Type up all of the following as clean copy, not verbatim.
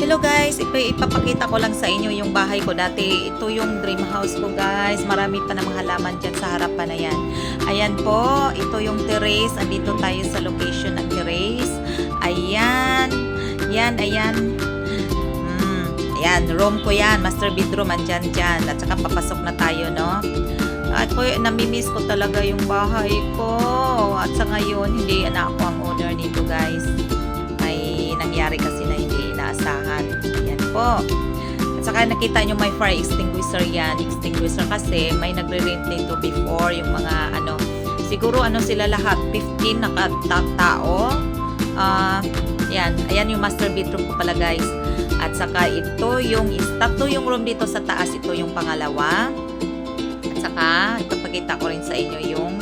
Hello guys, ipapakita ko lang sa inyo yung bahay ko dati. Ito yung dream house ko guys. Marami pa namang halaman dyan sa harapan na yan. Ayan po, ito yung terrace. Andito tayo sa location ng terrace. Ayan. Ayan. Ayan, room ko yan. Master bedroom, andyan dyan. At saka papasok na tayo, no? At po, namimiss ko talaga yung bahay ko. At sa ngayon, hindi na ako ang owner nito guys. May nangyari kasi na hindi inaasahan. Yan po. At saka nakita nyo may fire extinguisher yan. Extinguisher kasi may nagre-rent nito before yung mga siguro sila lahat 15 na tao. Yan. Ayan yung master bedroom ko pala guys. At saka ito yung tatlo yung room dito sa taas. Ito yung pangalawa. At saka ipapakita ko rin sa inyo yung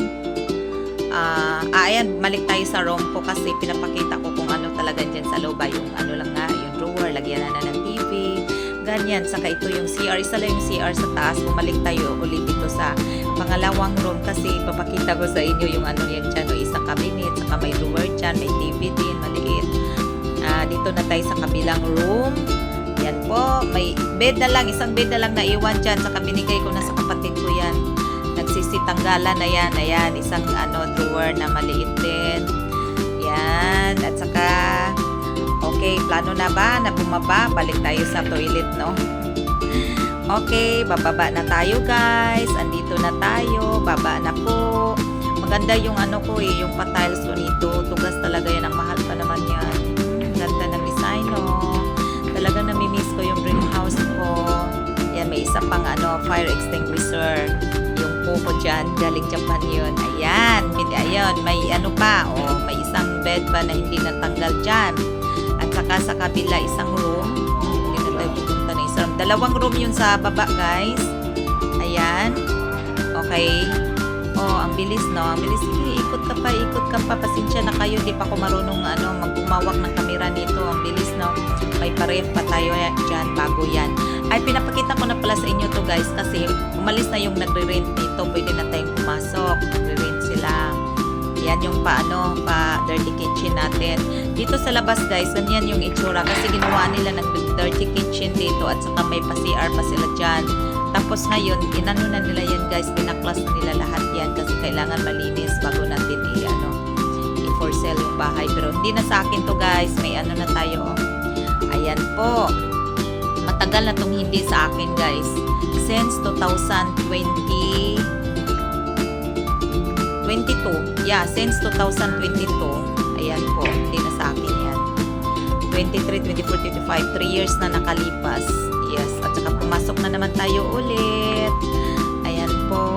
ayan, balik tayo sa room ko kasi pinapakita ko kung ano talaga dyan sa loob. Yung lang nga, yung drawer, lagyan na ng TV, ganyan. Saka ito yung CR, isa lang yung CR sa taas. Bumalik tayo ulit dito sa pangalawang room kasi papakita ko sa inyo yung yan dyan, isang cabinet, saka may drawer dyan, may TV din, maliit. Dito na tayo sa kabilang room. Yan po, may bed na lang, isang bed na lang na iwan dyan, saka binigay ko na sa kapatid ko yan. Nagsisitanggalan na yan. Ayan, isang drawer na maliit din. Yan. At saka, okay, plano na ba na bumaba? Balik tayo sa toilet, no? Okay, bababa na tayo, guys. Andito na tayo. Baba na po. Maganda yung ko yung pa-tiles ko nito. Tugas talaga yan. Ang mahal pa naman yan. Ganda ng design, no? Talagang namimiss ko yung dream house ko. Yan, may isa pang fire extinguisher. Yung po dyan, galing Japan yun. Ayan, may pa, may isang bed pa na hindi natanggal dyan. At saka sa kabila, isang room. Hindi na tayo pupunta na isang room. Dalawang room yun sa baba, guys. Ayan. Okay. Ang bilis, no? Ang bilis. Sige, ikot ka pa. Pasensya na kayo. Di pa ako marunong, magpumawak ng kamera nito. Ang bilis, no? May paref pa tayo dyan, bago yan. Ay, pinapakita ko na pala sa inyo to guys kasi umalis na yung nagre-rent dito. Pwede na tayong pumasok. Nagre-rent sila. Yan yung pa dirty kitchen natin. Dito sa labas guys, ganyan yung itsura kasi ginawa nila ng dirty kitchen dito at saka may pa-CR pa sila dyan. Tapos ngayon, inano na nila yan guys. Pinaklas na nila lahat yan kasi kailangan malinis bago natin i-for sale yung bahay. Pero hindi na sa akin to guys. May na tayo. Ayan po. Matagal na itong hindi sa akin guys. Since 2022. Yeah, since 2022. Ayan po. Hindi na sa akin yan. 23, 24, 25. 3 years na nakalipas. Yes. At saka pumasok na naman tayo ulit. Ayan po.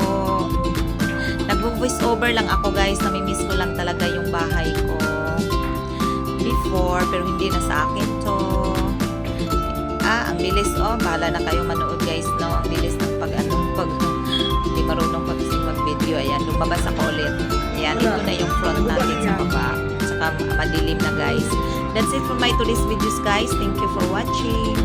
Nag-voice over lang ako guys. Namimiss ko lang talaga yung bahay ko. Before, pero hindi na sa akin to. Ang bilis, bahala na kayo manood guys, no? Ang bilis ng pag hindi marunong kasi mag-video. Ayan, lumabas ako ulit. Ayan, ito na yung front natin sa baba. Saka madilim na guys. That's it for my today's videos guys. Thank you for watching.